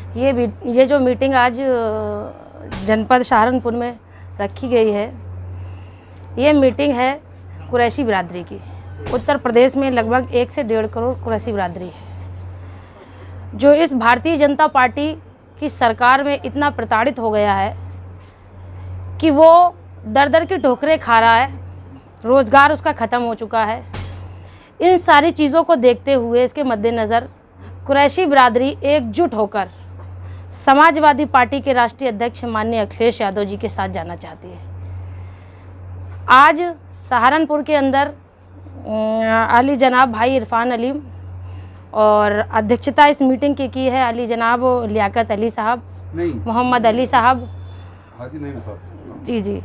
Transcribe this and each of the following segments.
ये जो मीटिंग आज जनपद सहारनपुर में रखी गई है, ये मीटिंग है कुरैशी बिरादरी की। उत्तर प्रदेश में लगभग 1 से 1.5 करोड़ कुरैशी बिरादरी है, जो इस भारतीय जनता पार्टी की सरकार में इतना प्रताड़ित हो गया है कि वो दर दर की ठोकरें खा रहा है, रोज़गार उसका ख़त्म हो चुका है। इन सारी चीज़ों को देखते हुए, इसके मद्देनज़र कुरैशी बिरादरी एकजुट होकर समाजवादी पार्टी के राष्ट्रीय अध्यक्ष माननीय अखिलेश यादव जी के साथ जाना चाहती है। आज सहारनपुर के अंदर अली जनाब भाई इरफान अलीम और अध्यक्षता इस मीटिंग की है अली जनाब लियाकत अली साहब, मोहम्मद अली साहब, जी,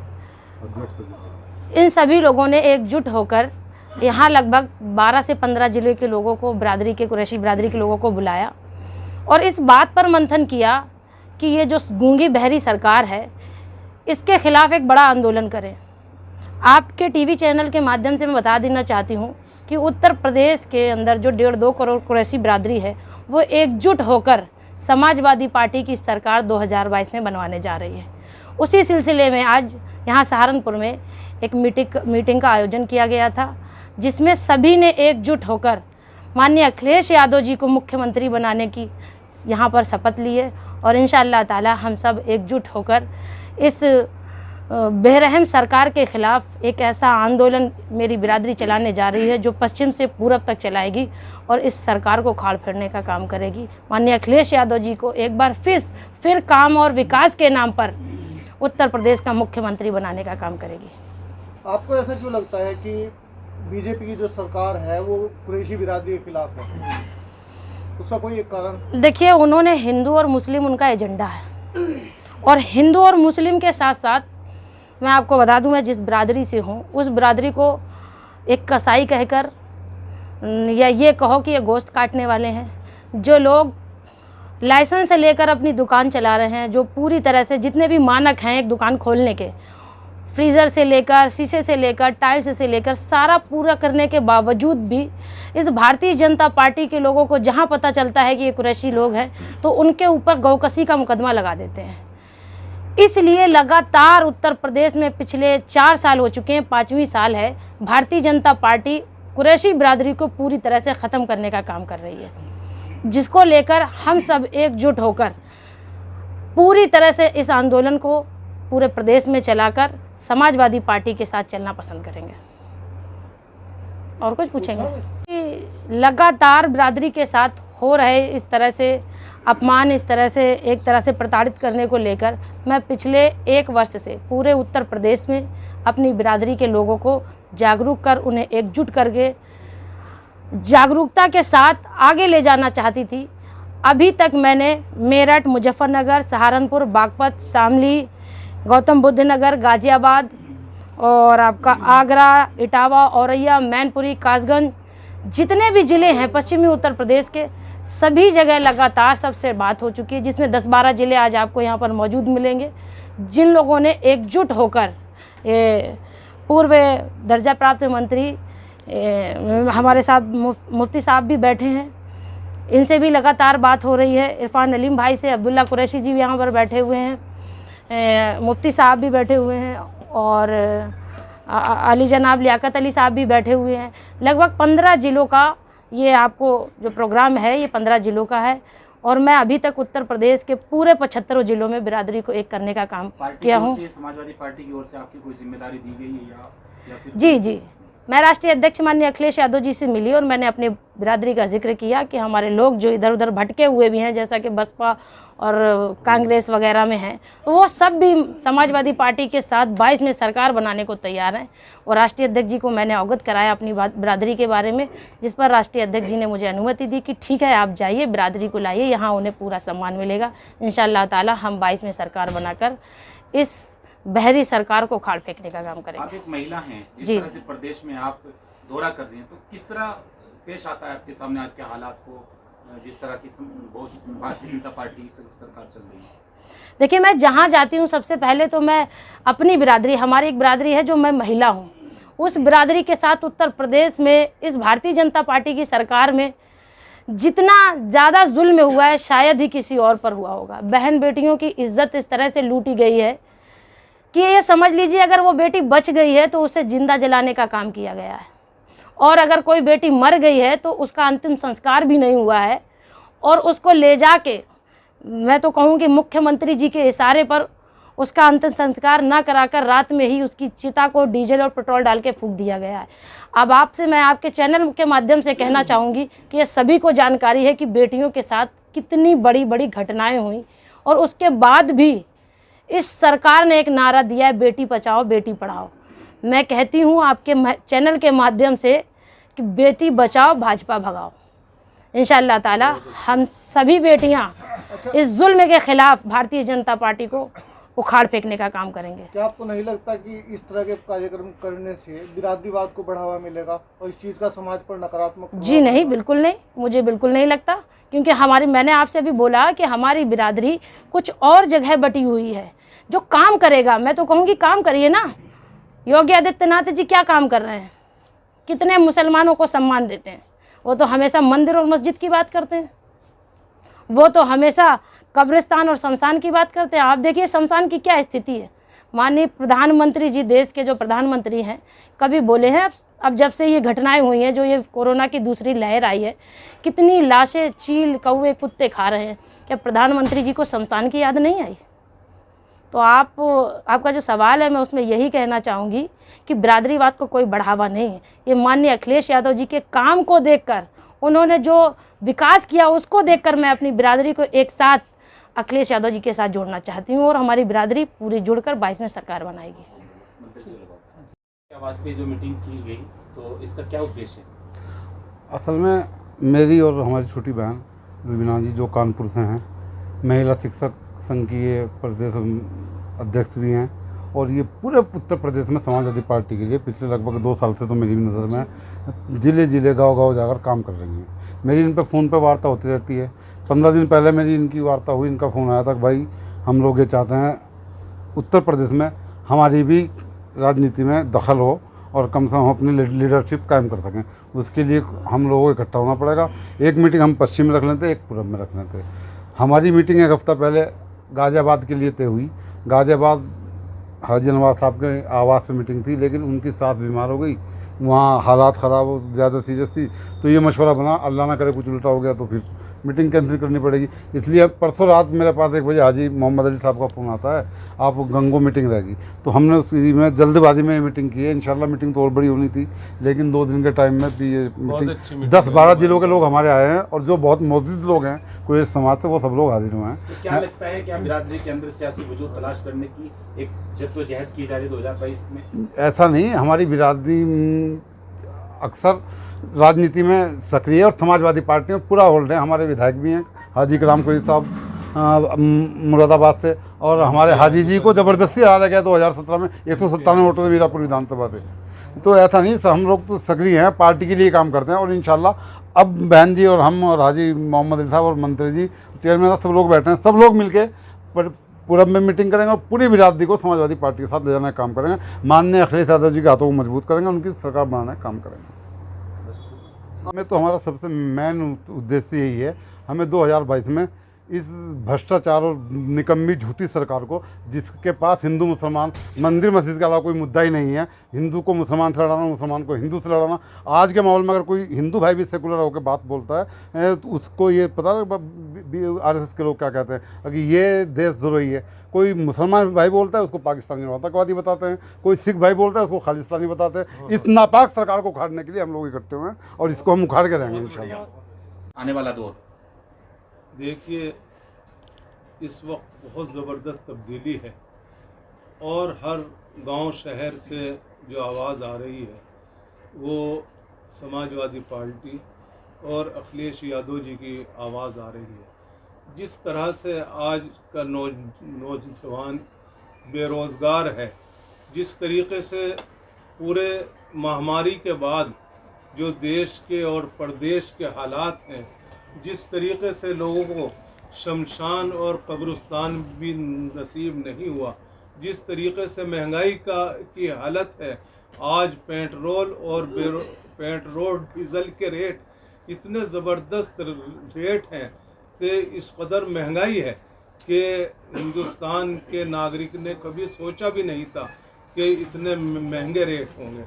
इन सभी लोगों ने एकजुट होकर यहाँ लगभग 12 से 15 ज़िले के लोगों को, बिरादरी के, कुरैशी बिरादरी के लोगों को बुलाया और इस बात पर मंथन किया कि ये जो गूंगी बहरी सरकार है, इसके खिलाफ़ एक बड़ा आंदोलन करें। आपके टीवी चैनल के माध्यम से मैं बता देना चाहती हूँ कि उत्तर प्रदेश के अंदर जो 1.5-2 करोड़ कुरैशी बिरादरी है, वो एकजुट होकर समाजवादी पार्टी की सरकार 2022 में बनवाने जा रही है। उसी सिलसिले में आज यहाँ सहारनपुर में एक मीटिंग का आयोजन किया गया था, जिसमें सभी ने एकजुट होकर माननीय अखिलेश यादव जी को मुख्यमंत्री बनाने की यहाँ पर शपथ ली है और इंशाअल्लाह ताला हम सब एकजुट होकर इस बेरहम सरकार के ख़िलाफ़ एक ऐसा आंदोलन मेरी बिरादरी चलाने जा रही है जो पश्चिम से पूरब तक चलाएगी और इस सरकार को खाड़ फेरने का काम करेगी। माननीय अखिलेश यादव जी को एक बार फिर काम और विकास के नाम पर उत्तर प्रदेश का मुख्यमंत्री बनाने का काम करेगी। आपको ऐसा क्यों लगता है कि बीजेपी की जो सरकार है वो कुरैशी बिरादरी के खिलाफ है? उसका कोई एक कारण? देखिए, उन्होंने हिंदू और मुस्लिम उनका एजेंडा है और हिंदू और मुस्लिम के साथ साथ मैं आपको बता दूं, मैं जिस बिरादरी से हूं उस बिरादरी को एक कसाई कहकर या ये कहो कि ये गोश्त काटने वाले हैं, जो लोग लाइसेंस से लेकर अपनी दुकान चला रहे हैं, जो पूरी तरह से जितने भी मानक हैं एक दुकान खोलने के, फ्रीज़र से लेकर, शीशे से लेकर, टाइल्स से लेकर, सारा पूरा करने के बावजूद भी इस भारतीय जनता पार्टी के लोगों को जहां पता चलता है कि ये कुरैशी लोग हैं तो उनके ऊपर गौकसी का मुकदमा लगा देते हैं। इसलिए लगातार उत्तर प्रदेश में पिछले 4 साल हो चुके हैं, 5वीं साल है, भारतीय जनता पार्टी कुरैशी बिरादरी को पूरी तरह से ख़त्म करने का काम कर रही है, जिसको लेकर हम सब एकजुट होकर पूरी तरह से इस आंदोलन को पूरे प्रदेश में चलाकर समाजवादी पार्टी के साथ चलना पसंद करेंगे। और कुछ पूछेंगे? कि लगातार बिरादरी के साथ हो रहे इस तरह से अपमान, इस तरह से एक तरह से प्रताड़ित करने को लेकर मैं पिछले 1 वर्ष से पूरे उत्तर प्रदेश में अपनी बिरादरी के लोगों को जागरूक कर, उन्हें एकजुट करके जागरूकता के साथ आगे ले जाना चाहती थी। अभी तक मैंने मेरठ, मुजफ्फरनगर, सहारनपुर, बागपत, शामली, गौतम बुद्ध नगर, गाज़ियाबाद और आपका आगरा, इटावा, औरैया, मैनपुरी, कासगंज, जितने भी ज़िले हैं पश्चिमी उत्तर प्रदेश के, सभी जगह लगातार सबसे बात हो चुकी है, जिसमें 10-12 ज़िले आज आपको यहाँ पर मौजूद मिलेंगे, जिन लोगों ने एकजुट होकर पूर्व दर्जा प्राप्त मंत्री हमारे साथ मुफ्ती साहब भी बैठे हैं, इनसे भी लगातार बात हो रही है। इरफान अलीम भाई से अब्दुल्ला कुरैशी जी भी यहाँ पर बैठे हुए हैं, मुफ्ती साहब भी बैठे हुए हैं और अली जनाब लियाकत अली साहब भी बैठे हुए हैं। लगभग 15 ज़िलों का ये आपको जो प्रोग्राम है, ये 15 ज़िलों का है और मैं अभी तक उत्तर प्रदेश के पूरे 75 ज़िलों में बिरादरी को एक करने का काम किया हूँ। समाजवादी पार्टी की ओर से आपकी कोई जिम्मेदारी दी गई है या फिर? जी, मैं राष्ट्रीय अध्यक्ष माननीय अखिलेश यादव जी से मिली और मैंने अपनी बिरादरी का जिक्र किया कि हमारे लोग जो इधर उधर भटके हुए भी हैं, जैसा कि बसपा और कांग्रेस वगैरह में हैं, वो सब भी समाजवादी पार्टी के साथ 22 में सरकार बनाने को तैयार हैं। और राष्ट्रीय अध्यक्ष जी को मैंने अवगत कराया अपनी बिरादरी के बारे में, जिस पर राष्ट्रीय अध्यक्ष जी ने मुझे अनुमति दी कि ठीक है, आप जाइए, बिरादरी को लाइए, यहाँ उन्हें पूरा सम्मान मिलेगा। इंशाअल्लाह ताला हम 22 में सरकार बनाकर इस बहरी सरकार को खाड़ फेंकने का काम करेंगे। आप एक महिला हैं, जिस तरह से प्रदेश में आप दौरा कर रही हैं, तो किस तरह पेश आता है आपके सामने आज के हालात को, जिस तरह की भारतीय जनता पार्टी सरकार चल रही है? देखिए, मैं जहाँ जाती हूँ सबसे पहले तो मैं अपनी बिरादरी, हमारी एक बिरादरी है जो मैं महिला हूँ, उस बिरादरी के साथ उत्तर प्रदेश में इस भारतीय जनता पार्टी की सरकार में जितना ज़्यादा जुल्म हुआ है शायद ही किसी और पर हुआ होगा। बहन बेटियों की इज्जत इस तरह से लूटी गई है कि ये समझ लीजिए अगर वो बेटी बच गई है तो उसे जिंदा जलाने का काम किया गया है, और अगर कोई बेटी मर गई है तो उसका अंतिम संस्कार भी नहीं हुआ है, और उसको ले जाके मैं तो कहूँ कि मुख्यमंत्री जी के इशारे पर उसका अंतिम संस्कार ना कराकर रात में ही उसकी चिता को डीजल और पेट्रोल डाल के फूंक दिया गया है। अब आपसे मैं आपके चैनल के माध्यम से कहना चाहूँगी कि ये सभी को जानकारी है कि बेटियों के साथ कितनी बड़ी बड़ी घटनाएं हुई, और उसके बाद भी इस सरकार ने एक नारा दिया है, बेटी बचाओ बेटी पढ़ाओ। मैं कहती हूँ आपके चैनल के माध्यम से कि बेटी बचाओ भाजपा भगाओ। इंशाअल्लाह ताला हम सभी बेटियाँ इस जुल्म के खिलाफ भारतीय जनता पार्टी को उखाड़ फेंकने का काम करेंगे। क्या आपको नहीं लगता कि इस तरह के कार्यक्रम करने से बिरादरीवाद को बढ़ावा मिलेगा और इस चीज़ का समाज पर नकारात्मक प्रभाव जी नहीं, पड़ेगा? बिल्कुल नहीं, मुझे बिल्कुल नहीं लगता, क्योंकि मैंने आपसे भी बोला कि हमारी बिरादरी कुछ और जगह बटी हुई है। जो काम करेगा, मैं तो कहूँगी काम करिए ना। योगी आदित्यनाथ जी क्या काम कर रहे हैं? कितने मुसलमानों को सम्मान देते हैं? वो तो हमेशा मंदिर और मस्जिद की बात करते हैं, वो तो हमेशा कब्रिस्तान और शमशान की बात करते हैं। आप देखिए शमशान की क्या स्थिति है। माननीय प्रधानमंत्री जी, देश के जो प्रधानमंत्री हैं, कभी बोले हैं अब जब से ये घटनाएं हुई हैं, जो ये कोरोना की दूसरी लहर आई है, कितनी लाशें चील कौवे कुत्ते खा रहे हैं, क्या प्रधानमंत्री जी को शमशान की याद नहीं आई? तो आपका जो सवाल है, मैं उसमें यही कहना चाहूँगी कि बिरादरीवाद को कोई बढ़ावा नहीं है। ये माननीय अखिलेश यादव जी के काम को देखकर, उन्होंने जो विकास किया उसको देखकर मैं अपनी बिरादरी को एक साथ अखिलेश यादव जी के साथ जोड़ना चाहती हूँ, और हमारी बिरादरी पूरी जुड़कर 22 में सरकार बनाएगी। आवास पे जो मीटिंग की गई, तो इसका क्या उद्देश्य है? असल में मेरी और हमारी छोटी बहन रुबीना जी जो कानपुर से हैं, महिला शिक्षक संघ की ये प्रदेश अध्यक्ष भी हैं, और ये पूरे उत्तर प्रदेश में समाजवादी पार्टी के लिए पिछले लगभग 2 साल से तो मेरी भी नज़र में ज़िले ज़िले गांव-गांव जाकर काम कर रही हैं। मेरी इन पे फ़ोन पे वार्ता होती रहती है। 15 दिन पहले मेरी इनकी वार्ता हुई, इनका फ़ोन आया था कि भाई हम लोग ये चाहते हैं उत्तर प्रदेश में हमारी भी राजनीति में दखल हो और कम से कम हम अपनी लीडरशिप कायम कर सकें। उसके लिए हम लोगों को इकट्ठा होना पड़ेगा। एक मीटिंग हम पश्चिम में रख लेते, एक पूरब में रख लेते। हमारी मीटिंग एक हफ़्ता पहले गाज़ियाबाद के लिए तय हुई। गाज़ियाबाद हाजी नवाज साहब के आवास पे मीटिंग थी, लेकिन उनकी सास बीमार हो गई, वहाँ हालात ख़राब हो, ज़्यादा सीरियस थी, तो ये मशवरा बना, अल्लाह ना करे कुछ उल्टा हो गया तो फिर मीटिंग कैंसिल करनी पड़ेगी। इसलिए परसों रात मेरे पास 1 बजे हाजी मोहम्मद अली साहब का फ़ोन आता है, आप गंगो मीटिंग रहेगी। तो हमने उसी में जल्दबाजी में मीटिंग की है। इंशाल्लाह मीटिंग तो और बड़ी होनी थी, लेकिन 2 दिन के टाइम में भी ये मीटिंग 10-12 जिलों के लोग हमारे आए हैं, और जो बहुत मोअज़्ज़िज़ लोग हैं कुरैश समाज से, वो सब लोग हाजिर हुए हैं। तो क्या लगता है, क्या बिरादरी के अंदर सियासी वजूद तलाश करने की एक जद्दोजहद की जा रही 2022 में? ऐसा नहीं, हमारी बिरादरी अक्सर राजनीति में सक्रिय है और समाजवादी पार्टी में पूरा होल्ड है। हमारे विधायक भी हैं, हाजी कलाम कोई साहब मुरादाबाद से, और हमारे हाजी जी को ज़बरदस्ती हराया गया 2017 में 197 वोटों से मीरापुर विधानसभा से। तो ऐसा नहीं, हम लोग तो सक्रिय हैं, पार्टी के लिए काम करते हैं। और इंशाल्लाह अब बहन जी और हम और हाजी मोहम्मद अली साहब और मंत्री जी, चेयरमैन साहब, सब लोग बैठे हैं, सब लोग मिलके पूरब में मीटिंग करेंगे और पूरी बिरादरी को समाजवादी पार्टी के साथ ले जाने का काम करेंगे। माननीय अखिलेश यादव जी के हाथों को मजबूत करेंगे, उनकी सरकार बनाने का काम करेंगे। हमें तो हमारा सबसे मेन उद्देश्य यही है, हमें 2022 में इस भ्रष्टाचार और निकम्मी झूठी सरकार को, जिसके पास हिंदू मुसलमान मंदिर मस्जिद के अलावा कोई मुद्दा ही नहीं है, हिंदू को मुसलमान से लड़ाना, मुसलमान को हिंदू से लड़ाना। आज के माहौल में अगर कोई हिंदू भाई भी सेकुलर होकर बात बोलता है तो उसको ये पता RSS के लोग क्या कहते हैं कि ये देशद्रोही है। कोई मुसलमान भाई बोलता है उसको पाकिस्तानी आतंकवादी बताते हैं, कोई सिख भाई बोलता है उसको खालिस्तानी बताते हैं। इस नापाक सरकार को उखाड़ने के लिए हम लोग इकट्ठे हुए हैं और इसको हम उखाड़ के रहेंगे इंशाल्लाह। आने वाला दौर देखिए, इस वक्त बहुत ज़बरदस्त तब्दीली है और हर गांव शहर से जो आवाज़ आ रही है वो समाजवादी पार्टी और अखिलेश यादव जी की आवाज़ आ रही है। जिस तरह से आज का नौजवान बेरोज़गार है, जिस तरीके से पूरे महामारी के बाद जो देश के और प्रदेश के हालात हैं, जिस तरीके से लोगों को शमशान और कब्रिस्तान भी नसीब नहीं हुआ, जिस तरीके से महंगाई की हालत है, आज पेट्रोल डीजल के रेट इतने ज़बरदस्त रेट हैं कि इस कदर महंगाई है कि हिंदुस्तान के नागरिक ने कभी सोचा भी नहीं था कि इतने महंगे रेट होंगे।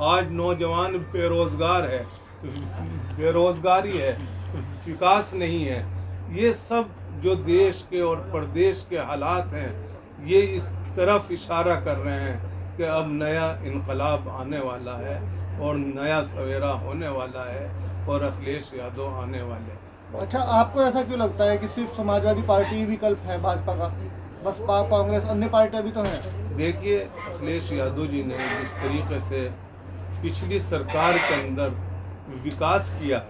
आज नौजवान बेरोज़गार है, बेरोज़गारी है, विकास नहीं है। ये सब जो देश के और प्रदेश के हालात हैं, ये इस तरफ इशारा कर रहे हैं कि अब नया इनकलाब आने वाला है और नया सवेरा होने वाला है और अखिलेश यादव आने वाले हैं। अच्छा, आपको ऐसा क्यों लगता है कि सिर्फ समाजवादी पार्टी ही विकल्प है भाजपा का? बसपा, कांग्रेस, अन्य पार्टियां भी तो हैं। देखिए, अखिलेश यादव जी ने जिस तरीके से पिछली सरकार के अंदर विकास किया है,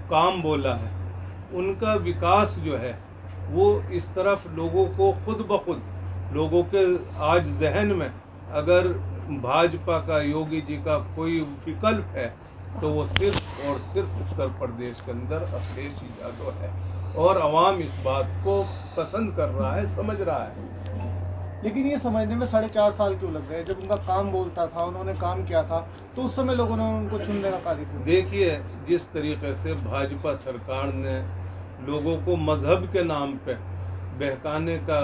काम बोला है, उनका विकास जो है वो इस तरफ लोगों को खुद ब खुद लोगों के आज जहन में अगर भाजपा का, योगी जी का कोई विकल्प है तो वो सिर्फ और सिर्फ उत्तर प्रदेश के अंदर अखिलेश यादव है और आवाम इस बात को पसंद कर रहा है, समझ रहा है। लेकिन ये समझने में 4.5 साल क्यों लग गए? जब उनका काम बोलता था, उन्होंने काम किया था, तो उस समय लोगों ने उनको चुनने का कार्य किया। देखिए, जिस तरीके से भाजपा सरकार ने लोगों को मजहब के नाम पे बहकाने का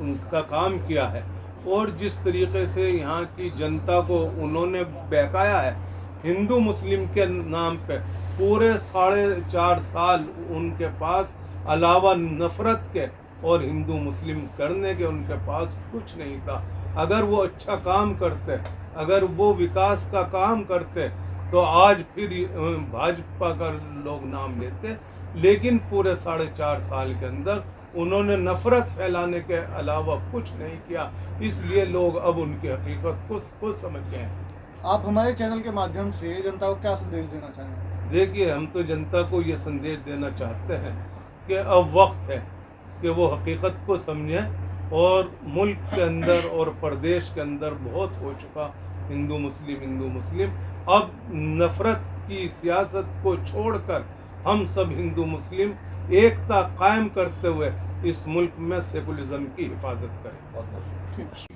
उनका काम किया है और जिस तरीके से यहाँ की जनता को उन्होंने बहकाया है हिंदू मुस्लिम के नाम पे, पूरे 4.5 साल उनके पास अलावा नफरत के और हिंदू मुस्लिम करने के उनके पास कुछ नहीं था। अगर वो अच्छा काम करते, अगर वो विकास का काम करते तो आज फिर भाजपा का लोग नाम लेते, लेकिन पूरे 4.5 साल के अंदर उन्होंने नफरत फैलाने के अलावा कुछ नहीं किया। इसलिए लोग अब उनकी हकीकत को समझ गए हैं। आप हमारे चैनल के माध्यम से जनता को क्या संदेश देना चाहेंगे? देखिए, हम तो जनता को ये संदेश देना चाहते हैं कि अब वक्त है कि वो हकीकत को समझें और मुल्क के अंदर और प्रदेश के अंदर बहुत हो चुका हिंदू मुस्लिम। अब नफरत की सियासत को छोड़कर हम सब हिंदू मुस्लिम एकता कायम करते हुए इस मुल्क में सेकुलरिज्म की हिफाजत करें।